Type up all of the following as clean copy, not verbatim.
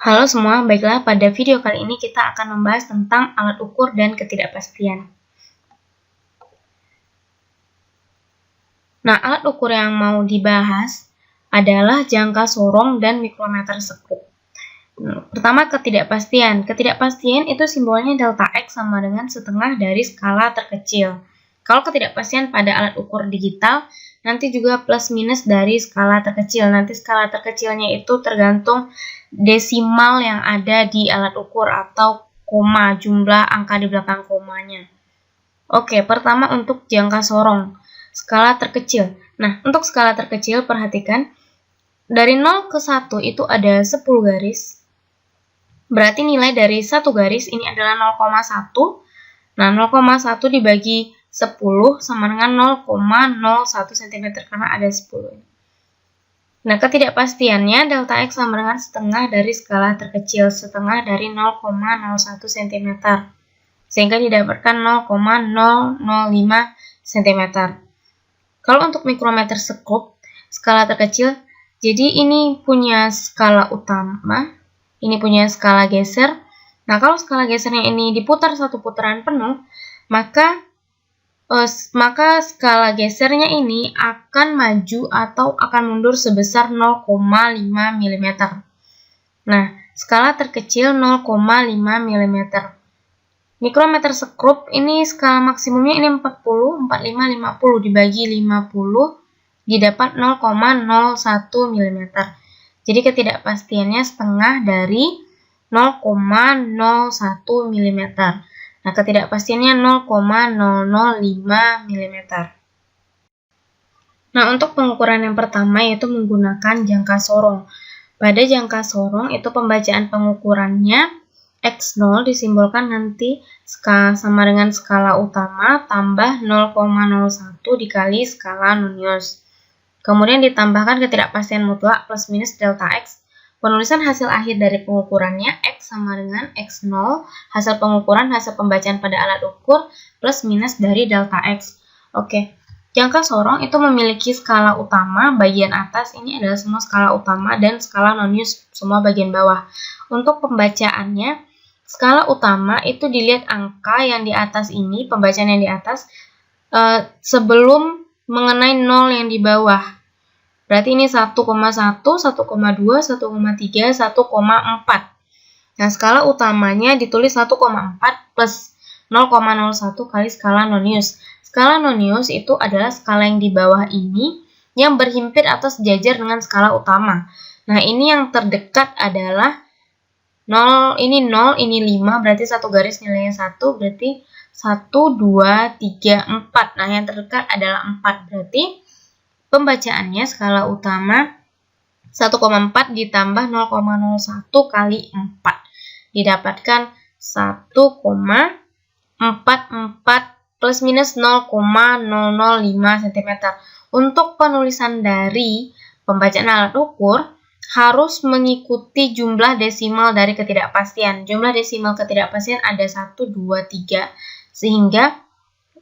Halo semua, baiklah pada video kali ini kita akan membahas tentang alat ukur dan ketidakpastian. Nah, alat ukur yang mau dibahas adalah jangka sorong dan mikrometer sekrup. Pertama, ketidakpastian. Ketidakpastian itu simbolnya delta X sama dengan setengah dari skala terkecil. Kalau ketidakpastian pada alat ukur digital, nanti juga plus minus dari skala terkecil. Nanti skala terkecilnya itu tergantung desimal yang ada di alat ukur atau koma, jumlah angka di belakang komanya. Oke, pertama untuk jangka sorong, skala terkecil. Nah, untuk skala terkecil perhatikan, dari 0 ke 1 itu ada 10 garis. Berarti nilai dari satu garis ini adalah 0,1. Nah, 0,1 dibagi 10 sama dengan 0,01 cm karena ada 10. Nah, ketidakpastiannya delta X sama dengan setengah dari skala terkecil, setengah dari 0,01 cm. Sehingga didapatkan 0,005 cm. Kalau untuk mikrometer sekrup, skala terkecil, jadi ini punya skala utama, ini punya skala geser. Nah, kalau skala gesernya ini diputar satu putaran penuh, maka skala gesernya ini akan maju atau akan mundur sebesar 0,5 mm. Nah, skala terkecil 0,5 mm. Mikrometer sekrup ini skala maksimumnya ini 40, 45, 50 dibagi 50 didapat 0,01 mm. Jadi ketidakpastiannya setengah dari 0,01 mm. Nah, ketidakpastiannya 0,005 mm. Nah, untuk pengukuran yang pertama yaitu menggunakan jangka sorong. Pada jangka sorong itu pembacaan pengukurannya X0 disimbolkan nanti sama dengan skala utama tambah 0,01 dikali skala nonius. Kemudian ditambahkan ketidakpastian mutlak plus minus delta X. Penulisan hasil akhir dari pengukurannya X sama dengan X0, hasil pengukuran hasil pembacaan pada alat ukur plus minus dari delta X. Oke, jangka sorong itu memiliki skala utama, bagian atas ini adalah semua skala utama dan skala nonius semua bagian bawah. Untuk pembacaannya, skala utama itu dilihat angka yang di atas ini, pembacaan yang di atas, sebelum mengenai 0 yang di bawah. Berarti ini 1,1, 1,2, 1,3, 1,4. Nah, skala utamanya ditulis 1,4 plus 0,01 kali skala nonius. Skala nonius itu adalah skala yang di bawah ini yang berhimpit atau sejajar dengan skala utama. Nah, ini yang terdekat adalah 0, ini 0, ini 5, berarti satu garis nilainya 1, berarti 1, 2, 3, 4. Nah, yang terdekat adalah 4, berarti pembacaannya skala utama 1,4 ditambah 0,01 kali 4. Didapatkan 1,44 plus minus 0,005 cm. Untuk penulisan dari pembacaan alat ukur harus mengikuti jumlah desimal dari ketidakpastian. Jumlah desimal ketidakpastian ada 1, 2, 3. Sehingga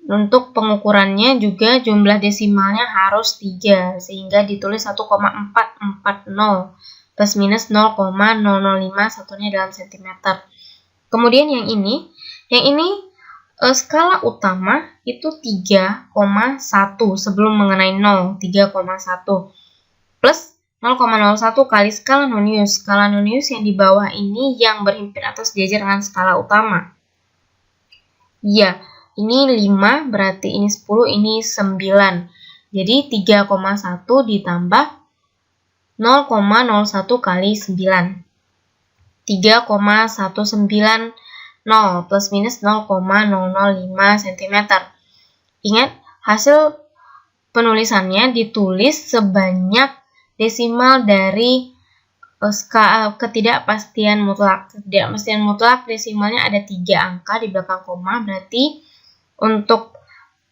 untuk pengukurannya juga jumlah desimalnya harus 3. Sehingga ditulis 1,440 plus minus 0,005 satunya dalam cm. Kemudian yang ini skala utama itu 3,1 sebelum mengenai 0, 3,1 plus 0,01 kali skala nonius. Skala nonius yang di bawah ini yang berhimpit atau sejajar dengan skala utama. Ya, ini 5 berarti ini 10, ini 9. Jadi 3,1 ditambah 0,01 kali 9. 3,190 plus minus 0,005 cm. Ingat, hasil penulisannya ditulis sebanyak desimal dari ketidakpastian mutlak. Ketidakpastian mutlak desimalnya ada 3 angka di belakang koma, berarti untuk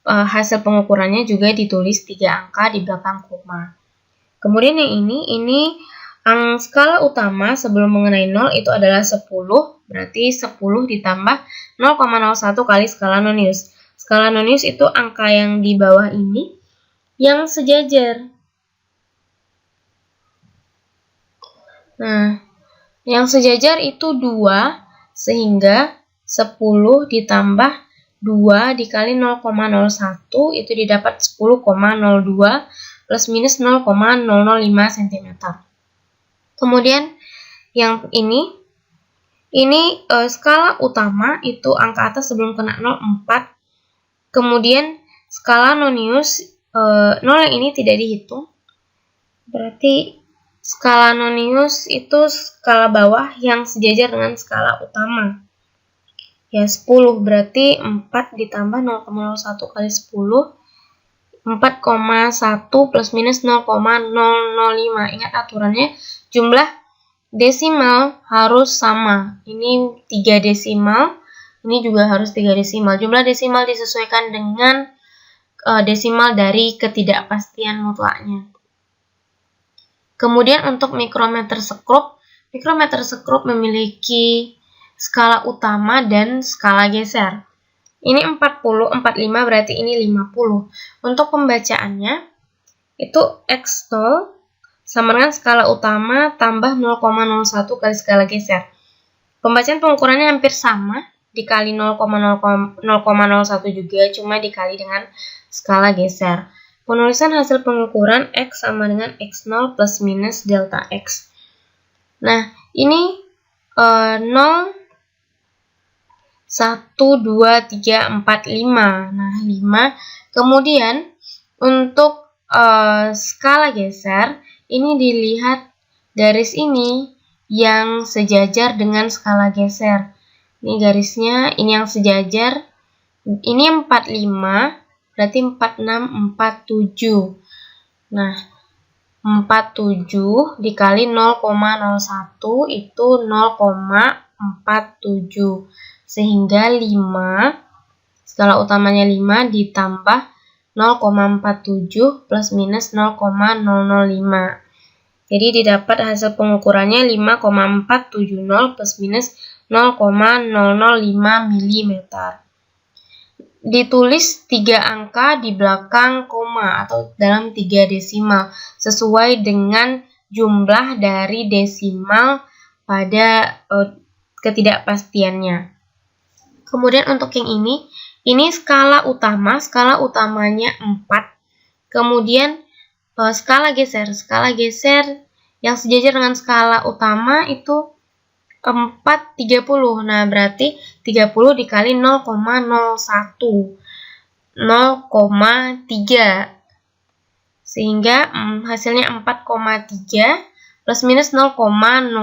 hasil pengukurannya juga ditulis 3 angka di belakang koma. Kemudian yang ini skala utama sebelum mengenai 0 itu adalah 10, berarti 10 ditambah 0,01 kali skala nonius. Skala nonius itu angka yang di bawah ini yang sejajar. Nah, Yang sejajar itu 2, sehingga 10 ditambah 2 dikali 0,01 itu didapat 10,02 plus minus 0,005 cm. Kemudian yang ini skala utama itu angka atas sebelum kena 0, 4. Kemudian skala nonius 0 yang ini tidak dihitung. Berarti skala nonius itu skala bawah yang sejajar dengan skala utama. Ya, 10 berarti 4 ditambah 0,01 kali 10, 4,1 plus minus 0,005. Ingat aturannya, jumlah desimal harus sama. Ini 3 desimal, ini juga harus 3 desimal. Jumlah desimal disesuaikan dengan desimal dari ketidakpastian mutlaknya. Kemudian untuk mikrometer sekrup memiliki skala utama dan skala geser. Ini 40, 45 berarti ini 50. Untuk pembacaannya, itu X0 sama dengan skala utama tambah 0,01 kali skala geser. Pembacaan pengukurannya hampir sama, dikali 0,01 juga, cuma dikali dengan skala geser. Penulisan hasil pengukuran X sama dengan X0 plus minus delta X. Nah, ini 0, 1, 2, 3, 4, 5. Nah, 5. Kemudian, untuk skala geser, ini dilihat garis ini yang sejajar dengan skala geser. Ini garisnya, ini yang sejajar. Ini 45, berarti 46, 47. Nah, 47 dikali 0,01 itu 0,47. Sehingga 5, skala utamanya 5 ditambah 0,47 plus minus 0,005. Jadi didapat hasil pengukurannya 5,470 plus minus 0,005 mm. Ditulis 3 angka di belakang koma atau dalam 3 desimal sesuai dengan jumlah dari desimal pada ketidakpastiannya. Kemudian untuk yang ini skala utamanya 4. Kemudian skala geser yang sejajar dengan skala utama itu 4, 30. Nah, berarti 30 dikali 0,01. 0,3. Sehingga hasilnya 4,3 plus minus 0,005.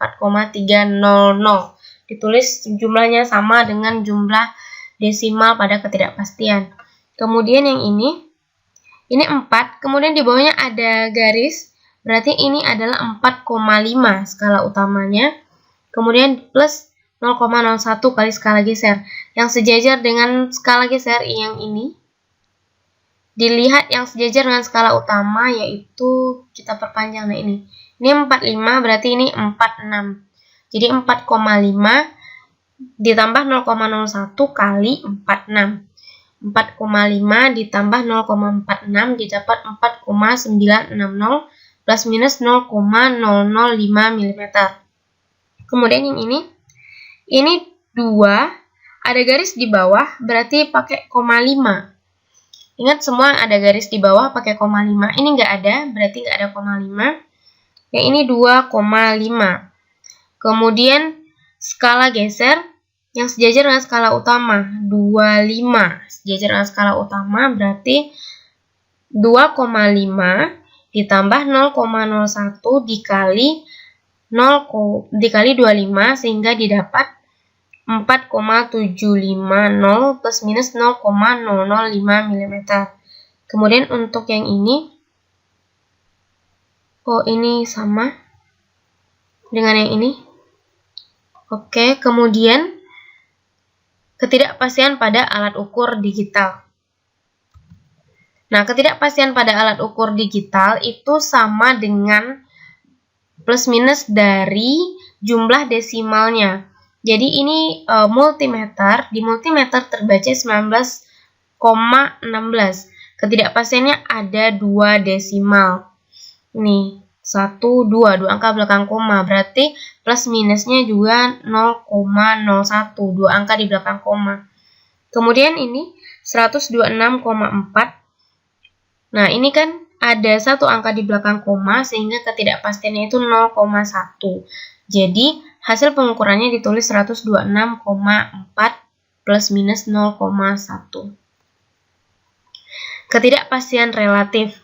4,300. Ditulis jumlahnya sama dengan jumlah desimal pada ketidakpastian. Kemudian yang ini 4, kemudian di bawahnya ada garis, berarti ini adalah 4,5 skala utamanya. Kemudian plus 0,01 kali skala geser. Yang sejajar dengan skala geser yang ini. Dilihat yang sejajar dengan skala utama, yaitu kita perpanjang. Nah, ini 45, berarti ini 46. Jadi 4,5 ditambah 0,01 kali 46. 4,5 ditambah 0,46 didapat 4,960 plus minus 0,005 mm. Kemudian yang ini 2, ada garis di bawah, berarti pakai koma 5. Ingat semua ada garis di bawah pakai koma 5. Ini nggak ada, berarti nggak ada koma 5. Yang ini 2,5. Kemudian skala geser yang sejajar dengan skala utama 25. Sejajar dengan skala utama berarti 2,5 ditambah 0,01 dikali 25 sehingga didapat 4,750 plus minus 0,005 mm. Kemudian untuk yang ini, ini sama dengan yang ini. Oke, kemudian ketidakpastian pada alat ukur digital. Nah, ketidakpastian pada alat ukur digital itu sama dengan plus minus dari jumlah desimalnya. Jadi ini multimeter, di multimeter terbaca 19,16. Ketidakpastiannya ada 2 desimal. Nih, 2 angka belakang koma, berarti plus minusnya juga 0,01, 2 angka di belakang koma. Kemudian ini 126,4. Nah, ini kan ada 1 angka di belakang koma sehingga ketidakpastiannya itu 0,1. Jadi, hasil pengukurannya ditulis 126,4 plus minus 0,1. Ketidakpastian relatif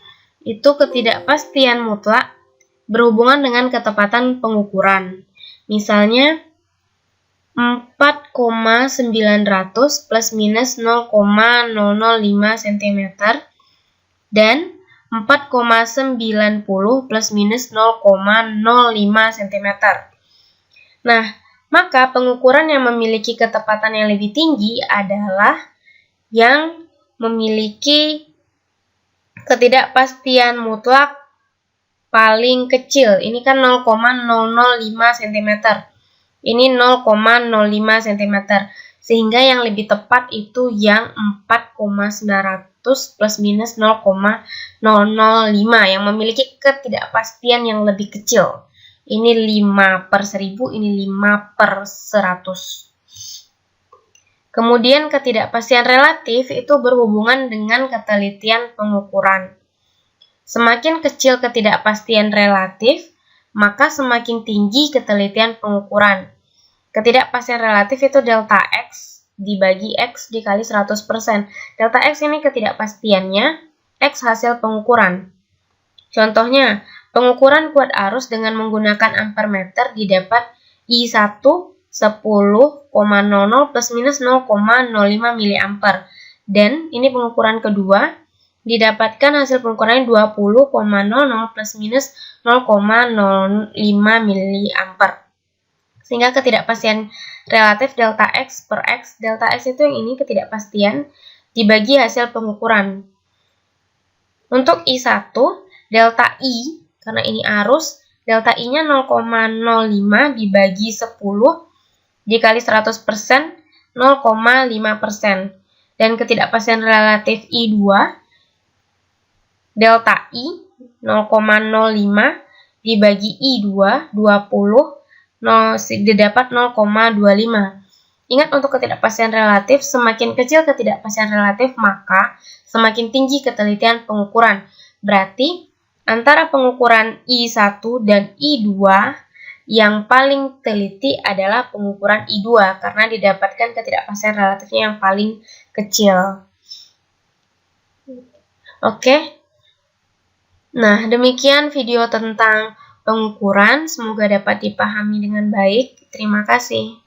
itu ketidakpastian mutlak berhubungan dengan ketepatan pengukuran. Misalnya 4,900 plus minus 0,005 cm dan 4,90 plus minus 0,05 cm. Nah, maka pengukuran yang memiliki ketepatan yang lebih tinggi adalah yang memiliki ketidakpastian mutlak paling kecil. Ini kan 0,005 cm. Ini 0,05 cm. Sehingga yang lebih tepat itu yang 4,900 plus minus 0,005 yang memiliki ketidakpastian yang lebih kecil. Ini 5/1000, ini 5/100. Kemudian ketidakpastian relatif itu berhubungan dengan ketelitian pengukuran. Semakin kecil ketidakpastian relatif, maka semakin tinggi ketelitian pengukuran. Ketidakpastian relatif itu delta X dibagi X dikali 100%. Delta X ini ketidakpastiannya, X hasil pengukuran. Contohnya, pengukuran kuat arus dengan menggunakan ampermeter didapat I1 10,00 plus minus 0,05 mA. Dan ini pengukuran kedua, didapatkan hasil pengukurannya 20,00 plus minus 0,05 mA. Sehingga ketidakpastian relatif delta X per X, delta X itu yang ini ketidakpastian, dibagi hasil pengukuran. Untuk I1, delta I, karena ini arus, delta I-nya 0,05 dibagi 10 dikali 100%, 0,5%. Dan ketidakpastian relatif I2, delta I 0,05 dibagi I2, 20, didapat 0,25. Ingat, untuk ketidakpastian relatif, semakin kecil ketidakpastian relatif, maka semakin tinggi ketelitian pengukuran. Berarti, antara pengukuran I1 dan I2, yang paling teliti adalah pengukuran I2, karena didapatkan ketidakpastian relatifnya yang paling kecil. Oke. Nah, demikian video tentang pengukuran. Semoga dapat dipahami dengan baik. Terima kasih.